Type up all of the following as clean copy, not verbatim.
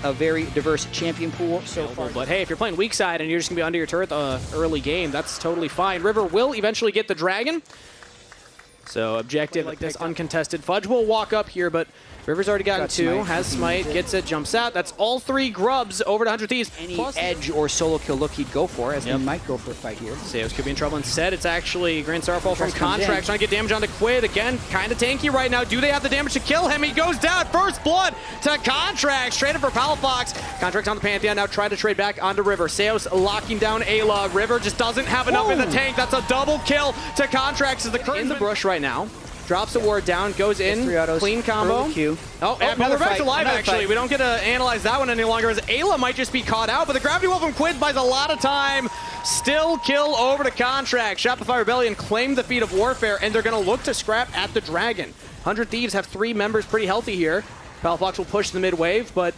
a very diverse champion pool so far. But hey, if you're playing weak side and you're just going to be under your turret early game, that's totally fine. River will eventually get the dragon. So objective like this uncontested. Fudge will walk up here, but River's already gotten two, has smite, gets it, jumps out. That's all three grubs over to 100 Thieves. Any edge or solo kill look he'd go for, as he might go for a fight here. THIEVS could be in trouble instead. It's actually Grand Starfall from Contract trying to get damage onto Quid. Again, kind of tanky right now. Do they have the damage to kill him? He goes down. First blood to Contract. Straight up for Palafox. Contract on the Pantheon. Now try to trade back onto River. Seos locking down Ayla. River just doesn't have enough in the tank. That's a double kill to Contract. As the current in the brush right now. Drops the ward down, goes in, clean combo. Oh, and we're back to live, actually. We don't get to analyze that one any longer, as Ayla might just be caught out, but the gravity well from Quid buys a lot of time. Still kill over to Contract. Shopify Rebellion claimed the feat of warfare, and they're going to look to scrap at the dragon. 100 Thieves have 3 members pretty healthy here. Palafox will push the mid wave, but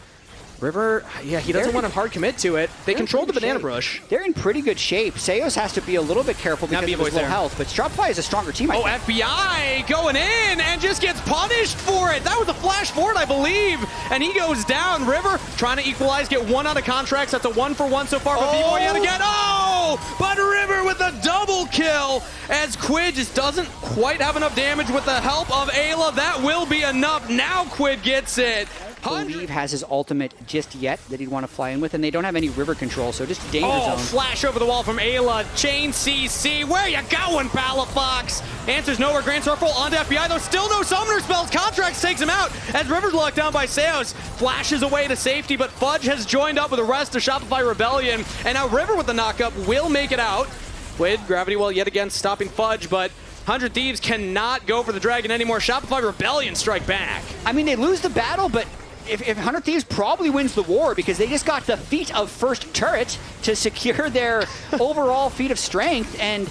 River, yeah, he doesn't want to hard commit to it. They control the banana bush. They're in pretty good shape. Seos has to be a little bit careful because of his low health, but Shopify is a stronger team, I think. FBI going in and just gets punished for it. That was a flash forward, I believe. And he goes down. River trying to equalize, get one out of Contracts. That's a 1-for-1 so far. But B-Boy yet again. Oh! But River with a double kill as Quid just doesn't quite have enough damage with the help of Ayla. That will be enough. Now Quid gets it. Believe has his ultimate just yet that he'd want to fly in with, and they don't have any river control, so just danger zone. Flash over the wall from Ayla. Chain CC. Where you going, Palafox? Answers nowhere. Grand Circle onto FBI, though. Still no summoner spells. Contracts takes him out as River's locked down by Seos. Flashes away to safety, but Fudge has joined up with the rest of Shopify Rebellion, and now River with the knockup will make it out. Quid, gravity well yet again stopping Fudge, but 100 Thieves cannot go for the dragon anymore. Shopify Rebellion strike back. I mean, they lose the battle, but if 100 Thieves probably wins the war because they just got the feat of first turret to secure their overall feat of strength, and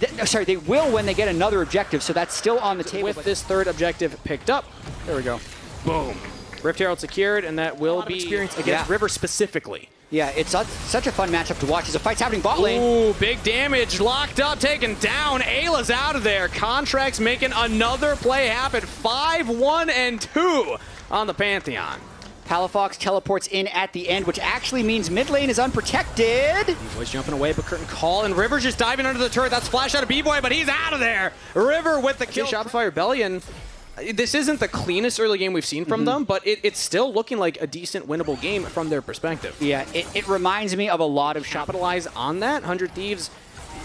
they will when they get another objective, so that's still on the table. With this third objective picked up, there we go. Boom. Rift Herald secured, and that will be experience against River specifically. Yeah, it's such a fun matchup to watch as the fight's happening bot lane. Ooh, big damage. Locked up, taken down. Ayla's out of there. Contracts making another play happen. 5-1-2 on the Pantheon. Palafox teleports in at the end, which actually means mid lane is unprotected. B-Boy's jumping away, but curtain call, and River's just diving under the turret. That's flash out of B-Boy, but he's out of there. River with the kill. Shopify Rebellion. This isn't the cleanest early game we've seen from them, but it's still looking like a decent winnable game from their perspective. Yeah, it reminds me of a lot of capitalize on that. 100 Thieves,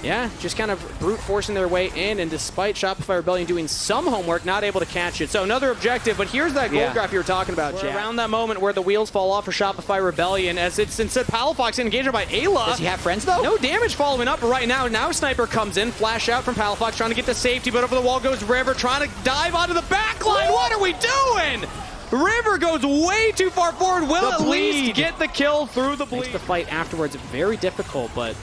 yeah, just kind of brute forcing their way in, and despite Shopify Rebellion doing some homework, not able to catch it. So another objective, but here's that gold graph you were talking about, Jack. Around that moment where the wheels fall off for Shopify Rebellion, as it's instead Palafox engaged by Ayla. Does he have friends, though? No damage following up right now. Now Sniper comes in, flash out from Palafox, trying to get to safety, but over the wall goes River, trying to dive onto the back line. What are we doing? River goes way too far forward, will at least get the kill through the bleed. Makes the fight afterwards very difficult, but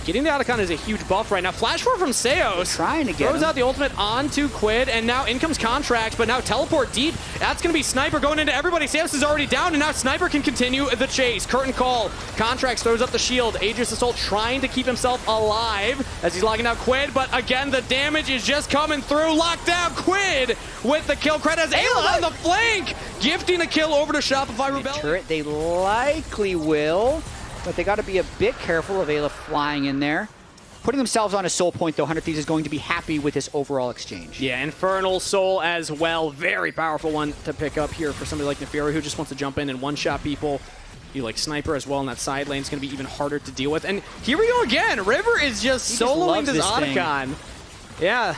getting the Otacon is a huge buff right now. Flash forward from Seos. Trying to get throws out the ultimate onto Quid, and now in comes Contract, but now teleport deep. That's going to be Sniper going into everybody. Seos is already down, and now Sniper can continue the chase. Curtain call. Contracts throws up the shield. Aegis Assault trying to keep himself alive as he's locking out Quid, but again, the damage is just coming through. Locked down Quid with the kill. Cred has Ayla on the flank, gifting a kill over to Shopify Rebellion. Turret, they likely will. But they got to be a bit careful of Ayla flying in there. Putting themselves on a soul point, though, 100 Thieves is going to be happy with this overall exchange. Yeah, Infernal Soul as well. Very powerful one to pick up here for somebody like Neferi, who just wants to jump in and one-shot people. You like Sniper as well in that side lane is going to be even harder to deal with. And here we go again. River is just soloing this Otacon. Yeah.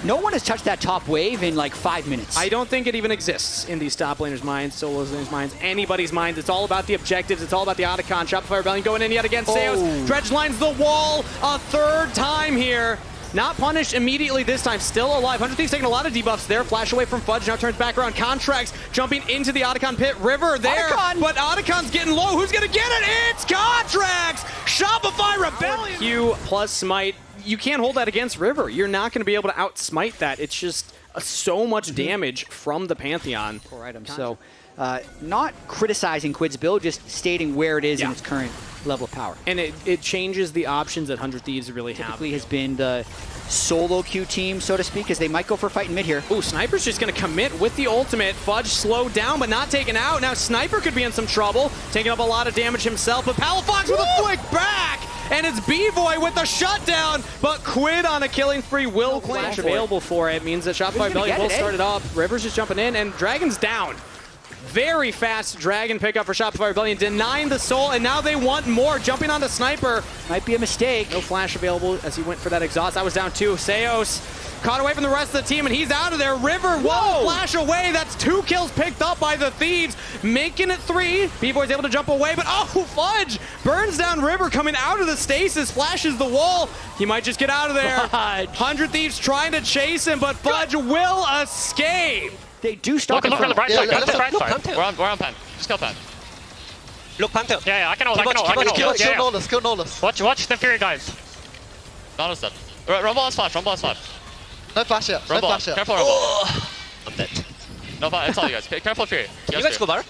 No one has touched that top wave in like 5 minutes. I don't think it even exists in these top laners' minds, solo laners' minds, anybody's minds. It's all about the objectives. It's all about the Otacon. Shopify Rebellion going in yet again. Seos dredge lines the wall a third time here. Not punished immediately this time. Still alive. 100 Thieves taking a lot of debuffs there. Flash away from Fudge. Now turns back around. Contracts jumping into the Otacon pit. River there. But Otacon's getting low. Who's going to get it? It's Contracts! Shopify Rebellion! Q plus smite. You can't hold that against River. You're not going to be able to outsmite that. It's just so much damage from the Pantheon. Poor item. So, not criticizing Quid's build, just stating where it is in its current level of power. And it changes the options that 100 Thieves really have. Typically has been the solo queue team, so to speak, as they might go for a fight in mid here. Ooh, Sniper's just going to commit with the ultimate. Fudge slowed down, but not taken out. Now Sniper could be in some trouble, taking up a lot of damage himself, but Palafox with a flick back! And it's B-Boy with the shutdown, but Quid on a killing spree will claim. Flash available for it means that Shopify Rebellion will start it up. River's just jumping in, and Dragon's down. Very fast Dragon pickup for Shopify Rebellion, denying the soul, and now they want more. Jumping onto Sniper. Might be a mistake. No flash available as he went for that exhaust. That was down 2. Seos caught away from the rest of the team, and he's out of there. River, whoa, flash away. That's 2 kills picked up by the Thieves, making it 3. B-Boy's able to jump away, but oh, Fudge burns down River coming out of the stasis, flashes the wall. He might just get out of there. Fudge. 100 Thieves trying to chase him, but Fudge will escape. They do stop. Look on the right side. Look on the right side. We're on pan. Just kill pan. Look, Panther. Yeah, I can hold. Kill Nolus. Watch the Fury guys. Nolus dead. Rumble on spot. No flash yet. Rumble. Careful, Rumble. I'm dead. No, it's all you guys. Careful, Fury. You guys go bar?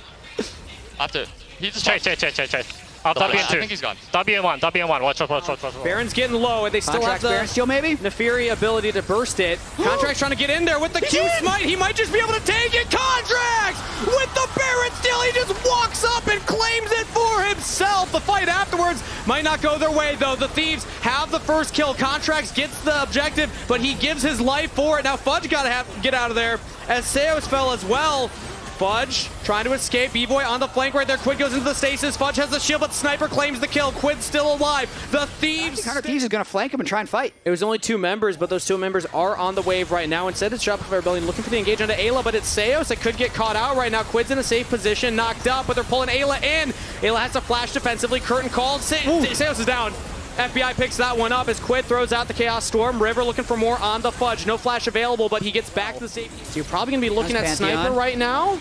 After. He just Chase. I'll W in 2. I think he's gone. W1. Watch. Baron's getting low, and they still have the Baron steal, maybe? Neferi ability to burst it. Contract's trying to get in there with the Q smite. He might just be able to take it. Contracts with the Baron steal. He just walks up and claims it for himself. The fight afterwards might not go their way, though. The Thieves have the first kill. Contracts gets the objective, but he gives his life for it. Now Fudge got to get out of there, as Seos fell as well. Fudge trying to escape. B-Boy on the flank right there. Quid goes into the stasis. Fudge has the shield, but Sniper claims the kill. Quid's still alive. The Thieves. 100 Thieves is going to flank him and try and fight. It was only 2 members, but those 2 members are on the wave right now. Instead, it's Shopify Rebellion looking for the engage onto Ayla, but it's Seos that could get caught out right now. Quid's in a safe position, knocked up, but they're pulling Ayla in. Ayla has to flash defensively. Curtain called. Seos is down. FBI picks that one up as Quid throws out the Chaos Storm. River looking for more on the Fudge. No flash available, but he gets back to the safety. So you're probably going to be looking at Sniper right now.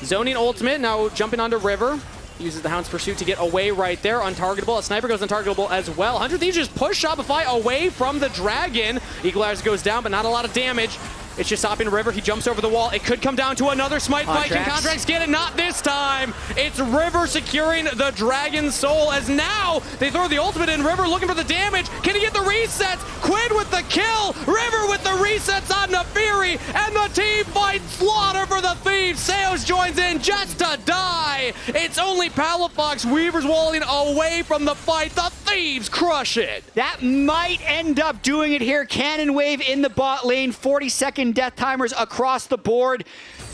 Zoning ultimate, now jumping onto River. Uses the Hound's Pursuit to get away right there. Untargetable. A Sniper goes untargetable as well. 100 Thieves just push Shopify away from the Dragon. Equalizer goes down, but not a lot of damage. It's just stopping River. He jumps over the wall. It could come down to another smite fight. Can Contracts get it? Not this time. It's River securing the Dragon's soul, as now they throw the ultimate in. River looking for the damage. Can he get the resets? Quid with the kill. River with the resets on Neferi. And the team fight slaughter for the Thieves. Seos joins in just to die. It's only Palafox. Weaver's walling away from the fight. The Thieves crush it. That might end up doing it here. Cannon Wave in the bot lane. 40-second death timers across the board.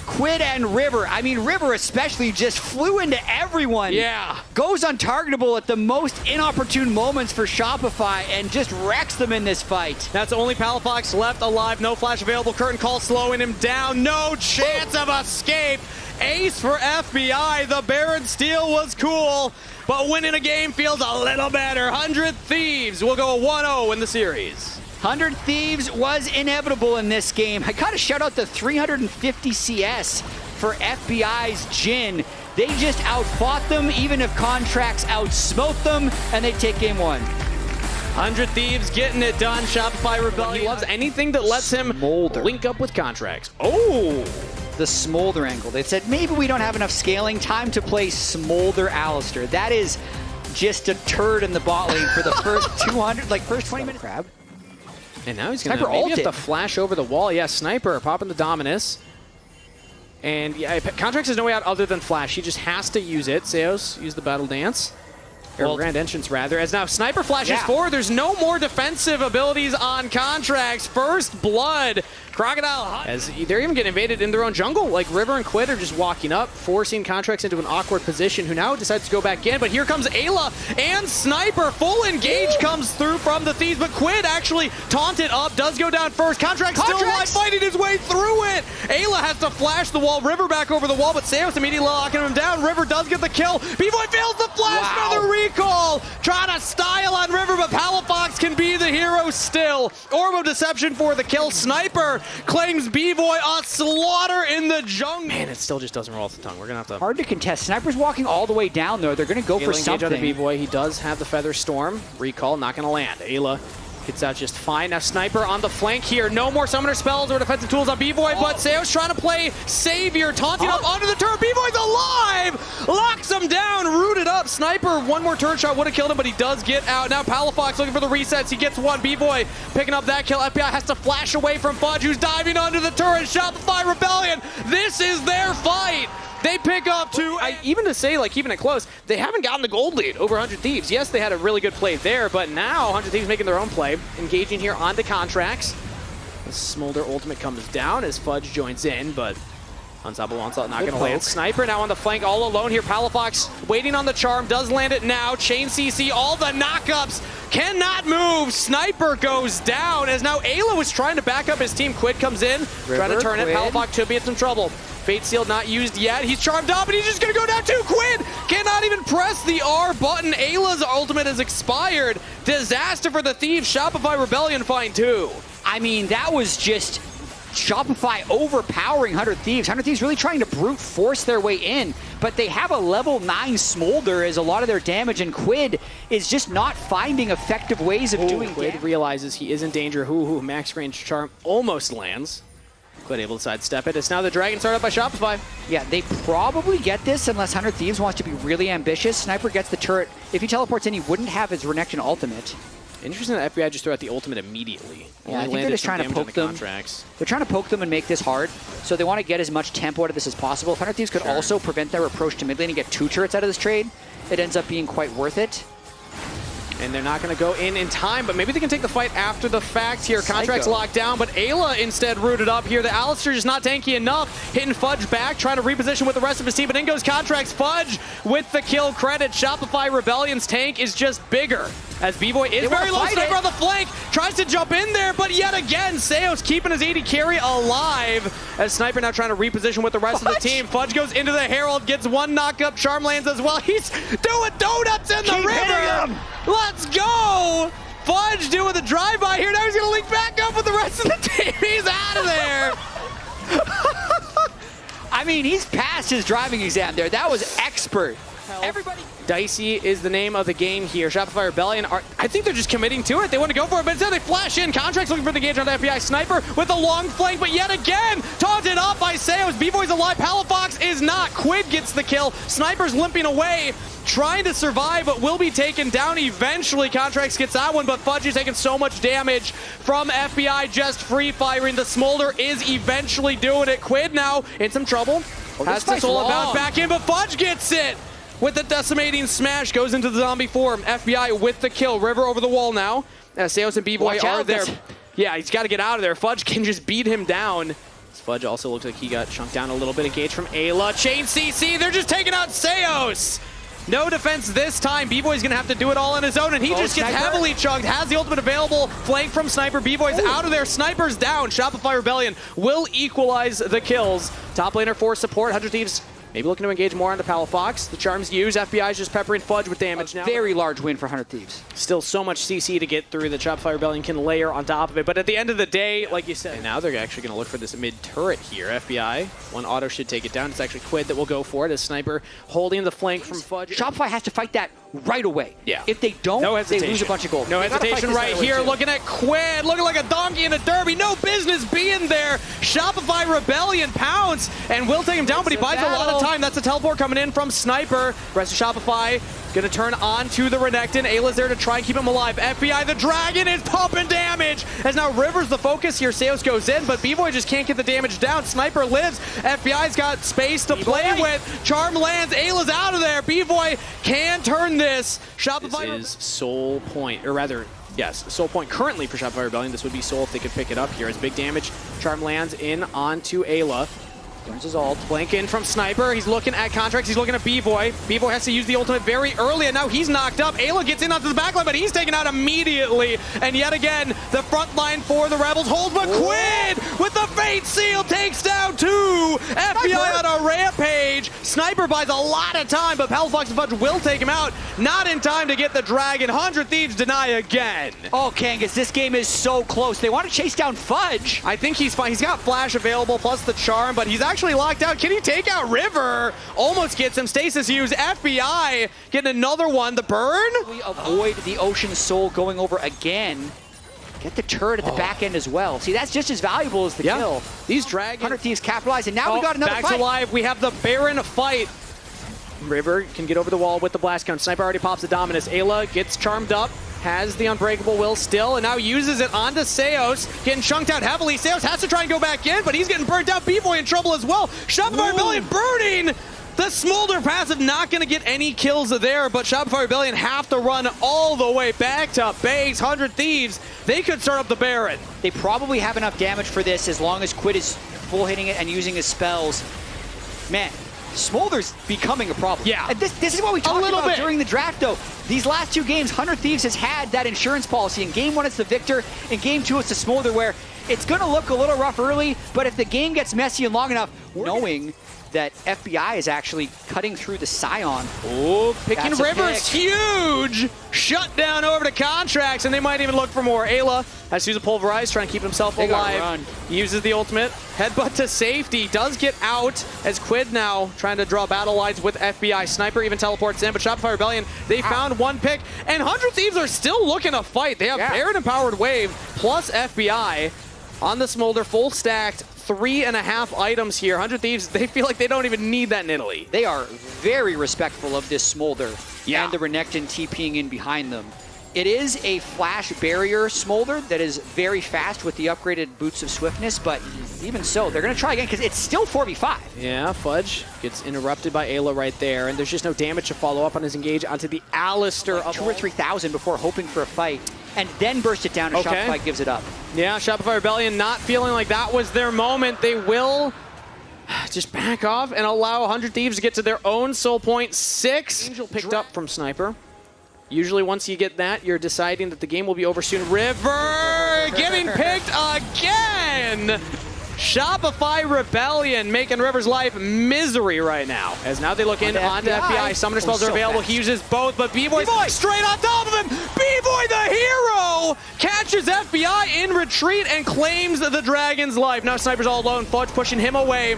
Quid and River. I mean, River especially just flew into everyone. Yeah. Goes untargetable at the most inopportune moments for Shopify and just wrecks them in this fight. That's only Palafox left alive. No flash available. Curtain call slowing him down. No chance of escape. Ace for FBI. The Baron steal was cool, but winning a game feels a little better. 100 Thieves will go 1-0 in the series. 100 Thieves was inevitable in this game. I gotta shout out the 350 CS for FBI's Jhin. They just outfought them, even if Contracts outsmote them, and they take game 1. 100 Thieves getting it done. Shopify Rebellion. He loves anything that lets him link up with Contracts. Oh! The Smolder angle. They said, maybe we don't have enough scaling. Time to play Smolder Alistair. That is just a turd in the bot lane for the first 200, like first 20 minutes. Crab. And now he's going to maybe have to flash over the wall. Yeah, Sniper popping the Dominus. And yeah, Contracts has no way out other than flash. He just has to use it. Seos, use the Battle Dance. Or Grand Entrance, rather. As now Sniper flashes forward. There's no more defensive abilities on Contracts. First blood. Crocodile Hunt. As they're even getting invaded in their own jungle. Like River and Quid are just walking up, forcing Contracts into an awkward position, who now decides to go back in. But here comes Ayla and Sniper. Full engage comes through from the Thieves, but Quid actually taunted up, does go down first. Contracts still alive, fighting his way through it. Ayla has to flash the wall. River back over the wall, but Seos immediately locking him down. River does get the kill. B-Boy fails the flash. Another recall. Trying to style on River, but Palafox can be the hero still. Orb of Deception for the kill. Sniper claims B-Boy a slaughter in the jungle. Man, it still just doesn't roll off the tongue. We're going to have to... Hard to contest. Sniper's walking all the way down, though. They're going to go for something. Engage on the B-Boy. He does have the Feather Storm. Recall, not going to land. Ayla gets out just fine. Now Sniper on the flank here. No more summoner spells or defensive tools on B-Boy, but Seos trying to play Savior. Taunting up onto the turret. B-Boy's alive! Locks him down, rooted up. up. Sniper, one more turret shot would have killed him, but he does get out. Now Palafox looking for the resets. He gets one. B-Boy picking up that kill. FBI has to flash away from Fudge, who's diving under the turret. Shopify Rebellion. This is their fight. They pick up two. Even to say, like, keeping it close, they haven't gotten the gold lead over 100 Thieves. Yes, they had a really good play there, but now 100 Thieves making their own play, engaging here onto contracts. The Smolder ultimate comes down as Fudge joins in, but Unstoppable Onslaught not going to land. Sniper now on the flank all alone here. Palafox waiting on the charm, does land it now. Chain CC, all the knockups, cannot move. Sniper goes down as now Ayla was trying to back up his team. Quid comes in, trying to turn it. Palafox could be in some trouble. Fate Seal not used yet. He's charmed up, and he's just going to go down too. Quid cannot even press the R button. Ayla's ultimate has expired. Disaster for the Thieves. Shopify Rebellion find 2. I mean, that was just Shopify overpowering 100 Thieves. 100 Thieves really trying to brute force their way in, but they have a level 9 Smolder as a lot of their damage, and Quid is just not finding effective ways of doing Quid damage. realizes he is in danger. Max range charm almost lands. Quid able to sidestep it. It's now the Dragon started up by Shopify. Yeah, they probably get this unless 100 Thieves wants to be really ambitious. Sniper gets the turret. If he teleports in, he wouldn't have his Renekton ultimate. Interesting that FBI just threw out the ultimate immediately. Yeah, I think they're just trying to poke them. They're trying to poke them and make this hard, so they want to get as much tempo out of this as possible. If 100 Thieves could also prevent their approach to mid lane and get 2 turrets out of this trade, it ends up being quite worth it. And they're not going to go in time, but maybe they can take the fight after the fact here. Contracts locked down, but Ayla instead rooted up here. The Alistair just not tanky enough. Hitting Fudge back, trying to reposition with the rest of his team, but in goes Contracts. Fudge with the kill credit. Shopify Rebellion's tank is just bigger. As B-Boy is very low, Sniper on the flank, tries to jump in there, but yet again, Seos keeping his AD carry alive. As Sniper now trying to reposition with the rest of the team. Fudge goes into the Herald, gets one knock-up, Charm lands as well. He's doing donuts in the river! Let's go! Fudge doing the drive-by here, now he's gonna link back up with the rest of the team. He's out of there! I mean, he's passed his driving exam there. That was expert. Everybody. Dicey is the name of the game here. Shopify Rebellion, I think they're just committing to it. They want to go for it, but instead they flash in. Contracts looking for the engage on the FBI. Sniper with a long flank, but yet again, taunted up by Seos. B-Boy's alive, Palafox is not. Quid gets the kill. Sniper's limping away, trying to survive, but will be taken down eventually. Contracts gets that one, but Fudge is taking so much damage from FBI, just free firing. The Smolder is eventually doing it. Quid now in some trouble. Has to solo bounce back in, but Fudge gets it. With the decimating smash, goes into the zombie form. FBI with the kill. River over the wall now. Seos and B-Boy are there. Yeah, he's got to get out of there. Fudge can just beat him down. Fudge also looks like he got chunked down a little bit. Engaged from Ayla. Chain CC, they're just taking out Seos. No defense this time. B-Boy's going to have to do it all on his own, and he just gets heavily chunked. Has the ultimate available. Flank from Sniper. B-Boy's out of there. Sniper's down. Shopify Rebellion will equalize the kills. Top laner for support. 100 Thieves maybe looking to engage more on the Palafox. The charms used. FBI's just peppering Fudge with damage now. Very large win for 100 Thieves. Still so much CC to get through that Shopify Rebellion can layer on top of it. But at the end of the day, like you said, now they're actually going to look for this mid turret here. FBI, one auto should take it down. It's actually Quid that will go for it as Sniper holding the flank from Fudge. Shopify has to fight that right away. Yeah. If they don't, they lose a bunch of gold. No hesitation right here. Looking at Quid, looking like a donkey in a derby. No business being there. Shopify Rebellion pounce and will take him down, but he buys a lot of time. That's a teleport coming in from Sniper. Rest of Shopify gonna turn on to the Renekton. Ayla's there to try and keep him alive. FBI, the Dragon, is pumping damage. As now River's the focus here. Seos goes in, but B-Boy just can't get the damage down. Sniper lives. FBI's got space to play with. Charm lands. Ayla's out of there. B-Boy can turn this. Shopify is Soul Point, or rather, yes, Soul Point currently for Shopify Rebellion. This would be Soul if they could pick it up here. As big damage. Charm lands in onto Ayla. Turns his ult. Blank in from Sniper. He's looking at Contracts. He's looking at B-Boy. B-Boy has to use the ultimate very early, and now he's knocked up. Ayla gets in onto the backline, but he's taken out immediately. And yet again, the front line for the Rebels holds, but Quid with the Fate Seal takes down 2. FBI on a rampage. Sniper buys a lot of time, but Palafox and Fudge will take him out. Not in time to get the Dragon. 100 Thieves deny again. Oh, Kangas, this game is so close. They want to chase down Fudge. I think he's fine. He's got Flash available, plus the Charm, but he's actually locked out. Can he take out River? Almost gets him. Stasis used. FBI getting another one. The burn? We avoid the Ocean Soul going over again. Get the turret at the back end as well. See, that's just as valuable as the kill. These Dragons. 100 Thieves capitalize, and now we got another back fight. to live. We have the Baron fight. River can get over the wall with the blast cone. Sniper already pops the Dominus. Ayla gets charmed up, has the Unbreakable Will still, and now uses it onto Seos, getting chunked out heavily. Seos has to try and go back in, but he's getting burnt out. B-Boy in trouble as well. Shopify Rebellion burning! The Smolder passive not going to get any kills there, but Shopify Rebellion have to run all the way back to base. 100 Thieves, they could start up the Baron. They probably have enough damage for this as long as Quid is full hitting it and using his spells. Man, Smolder's becoming a problem. Yeah. And this is what we talked about during the draft, though. These last 2 games, 100 Thieves has had that insurance policy. In game 1, it's the Victor. In game 2, it's the Smolder, where it's going to look a little rough early, but if the game gets messy and long enough, knowing that FBI is actually cutting through the Scion. Oh, picking Rivers, huge! Shut down over to Contracts, and they might even look for more. Ayla has to use a Pulverize, trying to keep himself alive. Uses the ultimate. Headbutt to safety. Does get out as Quid now trying to draw battle lines with FBI. Sniper even teleports in, but Shopify Rebellion, they found 1 pick. And 100 Thieves are still looking to fight. They have Baron and Powered Wave plus FBI on the Smolder, full stacked. 3.5 items here. 100 Thieves, they feel like they don't even need that in Italy. They are very respectful of this Smolder and the Renekton TPing in behind them. It is a flash barrier Smolder that is very fast with the upgraded Boots of Swiftness, but even so, they're going to try again because it's still 4v5. Yeah, Fudge gets interrupted by Ayla right there, and there's just no damage to follow up on his engage onto the Alistair. Like 2,000 or 3,000 before hoping for a fight, and then burst it down and Shopify gives it up. Yeah, Shopify Rebellion not feeling like that was their moment. They will just back off and allow 100 Thieves to get to their own soul point. 6 Angel picked up from Sniper. Usually once you get that, you're deciding that the game will be over soon. River getting picked again! Shopify Rebellion making River's life misery right now. As now they look in onto FBI. Summoner spells are available. He uses both, but B-Boy's straight on top of him. B-Boy the hero catches FBI in retreat and claims the Dragon's life. Now Sniper's all alone. Fudge pushing him away.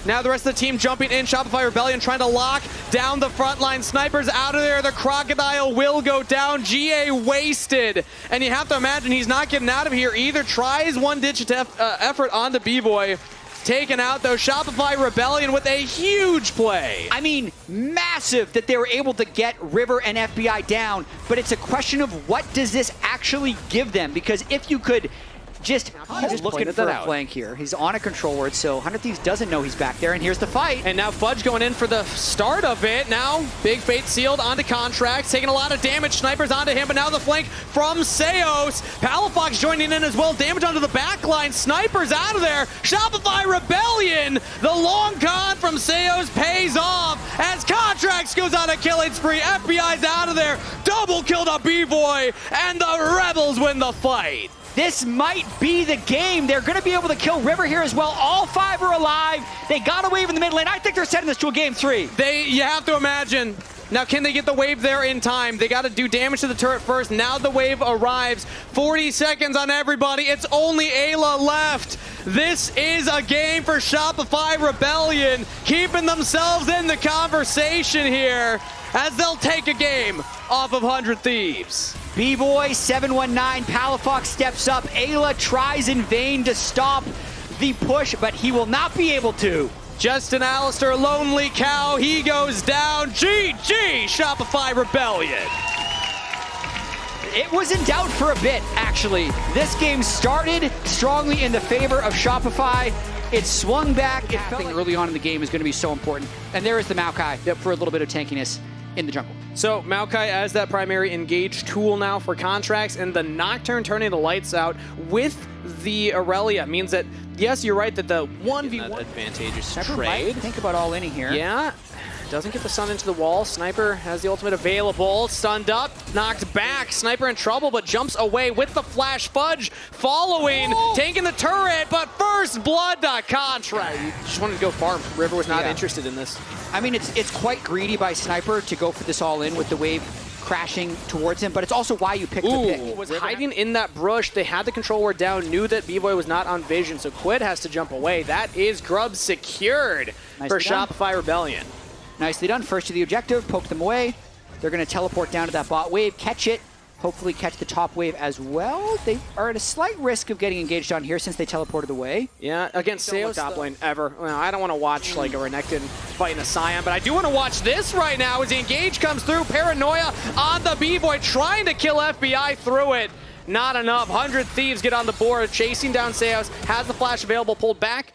Now the rest of the team jumping in. Shopify Rebellion trying to lock down the front line. Sniper's out of there. The Crocodile will go down. GA wasted. And you have to imagine he's not getting out of here either. Tries one-ditch effort onto B-Boy. Taken out, though. Shopify Rebellion with a huge play. I mean, massive that they were able to get River and FBI down, but it's a question of what does this actually give them? Because if you could just looking for a flank here. He's on a control ward, so 100 Thieves doesn't know he's back there, and here's the fight. And now Fudge going in for the start of it. Now, big fate sealed onto Contracts, taking a lot of damage. Snipers onto him, but now the flank from Seos. Palafox joining in as well. Damage onto the back line. Snipers out of there. Shopify Rebellion. The long con from Seos pays off as Contracts goes on a killing spree. FBI's out of there. Double kill to B-Boy, and the Rebels win the fight. This might be the game. They're going to be able to kill River here as well. All 5 are alive. They got a wave in the mid lane. I think they're setting this to a game 3. You have to imagine. Now, can they get the wave there in time? They got to do damage to the turret first. Now the wave arrives. 40 seconds on everybody. It's only Ayla left. This is a game for Shopify Rebellion, keeping themselves in the conversation here as they'll take a game off of 100 Thieves. B-Boy 719, Palafox steps up. Ayla tries in vain to stop the push, but he will not be able to. Justin Alistair, lonely cow, he goes down. GG, Shopify Rebellion. It was in doubt for a bit, actually. This game started strongly in the favor of Shopify. It swung back. It felt like early on in the game is going to be so important. And there is the Maokai for a little bit of tankiness in the jungle. So Maokai as that primary engage tool now for Contracts, and the Nocturne turning the lights out with the Aurelia means that, yes, you're right that the 1v1 advantageous trade. Think about all in here. Yeah. Doesn't get the stun into the wall. Sniper has the ultimate available. Stunned up, knocked back. Sniper in trouble, but jumps away with the flash. Fudge following, taking the turret, but first blood to Contract. Just wanted to go farm. River was not interested in this. I mean, it's quite greedy by Sniper to go for this all in with the wave crashing towards him, but it's also why you picked the pick. He was hiding in that brush. They had the control ward down, knew that B-Boy was not on vision, so Quid has to jump away. That is Grub secured for Shopify Rebellion. Nicely done. First to the objective, poke them away. They're going to teleport down to that bot wave, catch it, hopefully catch the top wave as well. They are at a slight risk of getting engaged on here since they teleported away. Yeah, against Seos, top lane ever. Well, I don't want to watch like a Renekton fighting a Scion, but I do want to watch this right now as the engage comes through. Paranoia on the B-Boy trying to kill FBI through it. Not enough. 100 Thieves get on the board, chasing down Seos, has the flash available, pulled back,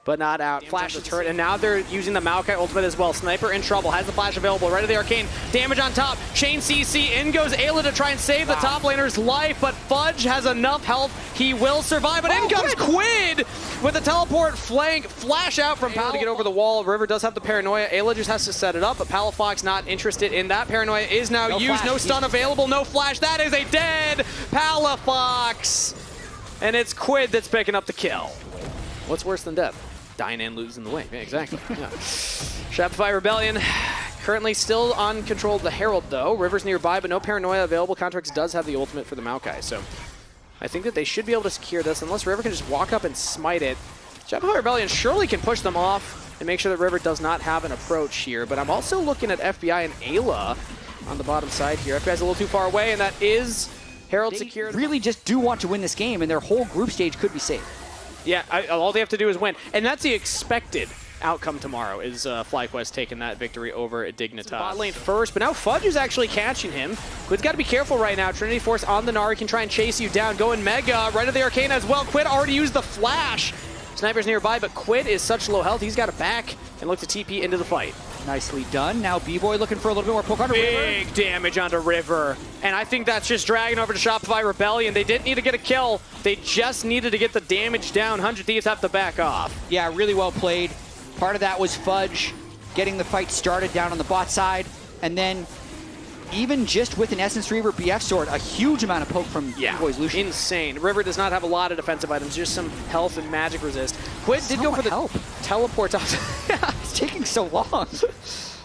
but not out. Flash the turret, and now they're using the Maokai ultimate as well. Sniper in trouble, has the flash available, right of the arcane. Damage on top, chain CC, in goes Ayla to try and save the top laner's life, but Fudge has enough health, he will survive, but in comes Quid with a teleport flank, flash out from Pal to get over the wall. River does have the Paranoia, Ayla just has to set it up, but Palafox not interested in that. Paranoia is now used, no stun available, no flash, that is a dead Palafox! And it's Quid that's picking up the kill. What's worse than death? Dying and losing the way. Yeah, exactly. Yeah. Shopify Rebellion currently still on control of the Herald, though. River's nearby, but no Paranoia available. Contracts does have the ultimate for the Maokai, so I think that they should be able to secure this unless River can just walk up and smite it. Shopify Rebellion surely can push them off and make sure that River does not have an approach here, but I'm also looking at FBI and Ayla on the bottom side here. FBI's a little too far away, and that is Herald secured. They really just do want to win this game, and their whole group stage could be safe. Yeah, all they have to do is win. And that's the expected outcome tomorrow, is FlyQuest taking that victory over Dignitas. Bot lane first, but now Fudge is actually catching him. Quid's got to be careful right now. Trinity Force on the Nari can try and chase you down. Going Mega, right of the Arcane as well. Quid already used the flash. Sniper's nearby, but Quid is such low health, he's got to back and look to TP into the fight. Nicely done. Now B-Boy looking for a little bit more poke onto River. Big damage onto River. And I think that's just dragging over to Shopify Rebellion. They didn't need to get a kill. They just needed to get the damage down. 100 Thieves have to back off. Yeah, really well played. Part of that was Fudge getting the fight started down on the bot side. And then even just with an Essence Reaver BF sword, a huge amount of poke from B-Boy's Lucian. Insane. River does not have a lot of defensive items, just some health and magic resist. Quid did go for the teleport off. It's taking so long.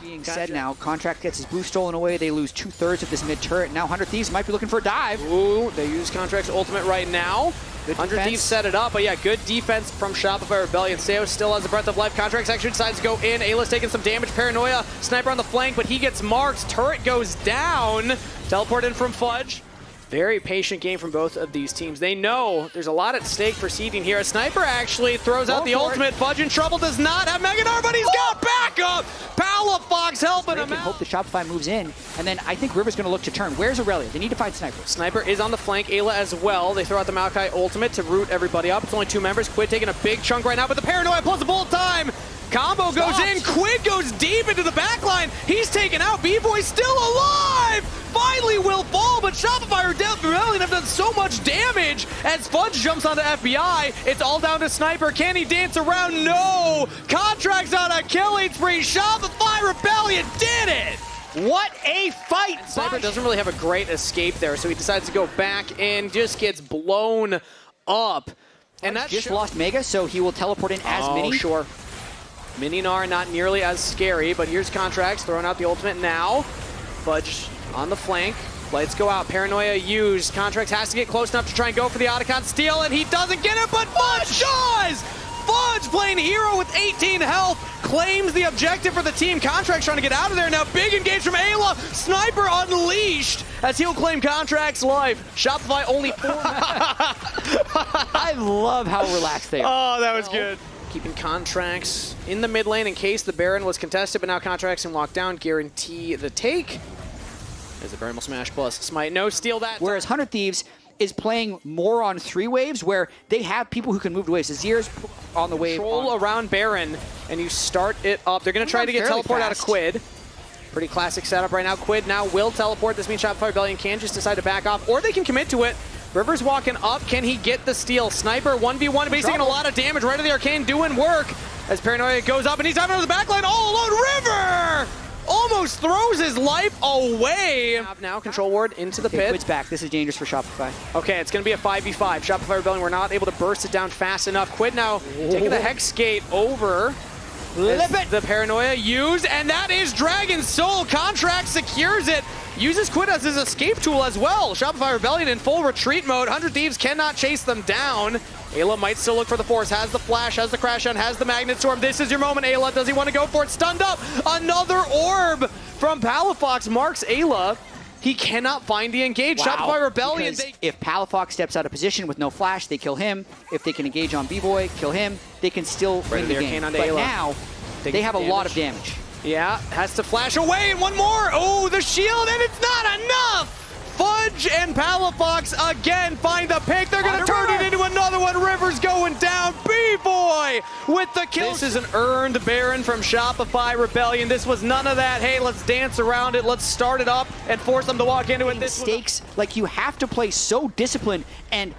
Being said now, Contract gets his boost stolen away. They lose 2/3 of this mid turret. Now 100 Thieves might be looking for a dive. Ooh, they use Contract's ultimate right now. 100 Thieves set it up, but yeah, good defense from Shopify Rebellion. Seos still has a breath of life. Contracts actually decides to go in. Ayla's taking some damage. Paranoia, Sniper on the flank, but he gets marked. Turret goes down. Teleport in from Fudge. Very patient game from both of these teams. They know there's a lot at stake for seeding here. A Sniper actually throws out the ultimate. Fudge in trouble, does not have Megadar, but he's got backup! Palafox helping him out. Hope the Shopify moves in, and then I think River's going to look to turn. Where's Aurelia? They need to find Sniper. Sniper is on the flank, Ayla as well. They throw out the Maokai ultimate to root everybody up. It's only 2 members. Quid taking a big chunk right now, but the Paranoia plus the bullet time. Combo goes in, Quid goes deep into the backline. He's taken out, B-Boy still alive! Finally will fall, but Shopify Rebellion have done so much damage as Fudge jumps onto FBI. It's all down to Sniper. Can he dance around? No! Contracts on a killing spree. Shopify Rebellion did it! What a fight! Sniper doesn't really have a great escape there, so he decides to go back and just gets blown up. And that just lost Mega, so he will teleport in as Mini. Oh, sure. Mini Gnar not nearly as scary, but here's Contracts throwing out the ultimate now. Fudge on the flank. Lights go out. Paranoia used. Contracts has to get close enough to try and go for the Otacon steal, and he doesn't get it, but Fudge does! Fudge playing hero with 18 health, claims the objective for the team. Contracts trying to get out of there now. Big engage from Ayla. Sniper unleashed as he'll claim Contract's life. Shopify only 4. I love how relaxed they are. Oh, that was good. Keeping Contracts in the mid lane in case the Baron was contested, but now Contracts in lockdown guarantee the take. As the Baron will smash plus smite. No, steal that. Whereas 100 Thieves is playing more on 3 waves where they have people who can move the waves. Azir's on the wave. Control around Baron, and you start it up. They're going to try to get teleport out of Quid. Pretty classic setup right now. Quid now will teleport. This means Shopify Rebellion can just decide to back off, or they can commit to it. River's walking up. Can he get the steal? Sniper 1v1, but he's taking a lot of damage. Right of the Arcane doing work as Paranoia goes up, and he's diving into the backline all alone. River almost throws his life away. Now Control Ward into the pit. Quid's back. This is dangerous for Shopify. Okay, it's going to be a 5v5. Shopify Rebellion were not able to burst it down fast enough. Quid now taking the Hex Gate over. The Paranoia used, and that is Dragon Soul. Contract secures it. Uses Quid as his escape tool as well. Shopify Rebellion in full retreat mode. 100 Thieves cannot chase them down. Ayla might still look for the Force. Has the Flash, has the Crash on, has the Magnet Storm. This is your moment, Ayla. Does he want to go for it? Stunned up. Another orb from Palafox marks Ayla. He cannot find the engage. Wow. Shopify Rebellion. Because if Palafox steps out of position with no flash, they kill him. If they can engage on B-Boy, kill him, they can still win the the game. arcane on But Ayla. now, they have a lot of damage. Yeah, has to flash away, and one more. Oh, the shield, and it's not enough. Fudge and Palafox again find the pick. They're going to turn it into another one. River's going down. B-Boy with the kill. This is an earned Baron from Shopify Rebellion. This was none of that. Hey, let's dance around it. Let's start it up and force them to walk into it. Mistakes, like you have to play so disciplined, and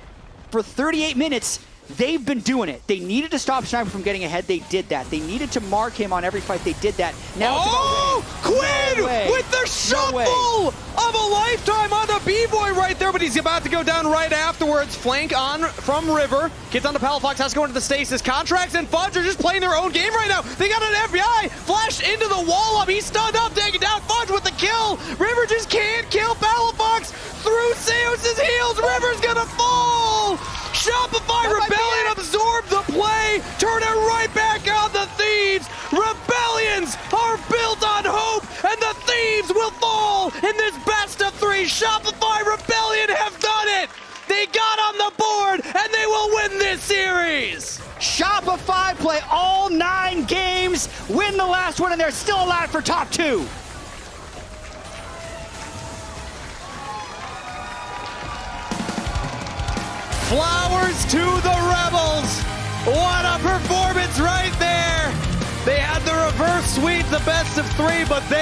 for 38 minutes, they've been doing it. They needed to stop Sniper from getting ahead. They did that. They needed to mark him on every fight. They did that. Now Quinn with the shuffle of a lifetime on the B-Boy right there, but he's about to go down right afterwards. Flank on from River. Gets onto Palafox, has to go into the stasis. Contracts and Fudge are just playing their own game right now. They got an FBI flashed into the wall up. He's stunned up, taking down Fudge with the kill. River just can't kill Palafox through Seus's heels. River's gonna fall. Shopify Rebellion absorbed the play, turn it right back on the Thieves. Rebellions are built on hope, and the Thieves will fall in this best of three. Shopify Rebellion have done it. They got on the board, and they will win this series. Shopify play all 9 games, win the last one, and they're still alive for top 2. Flowers to the Rebels. What a performance right there. They had the reverse sweep, the best of 3, but they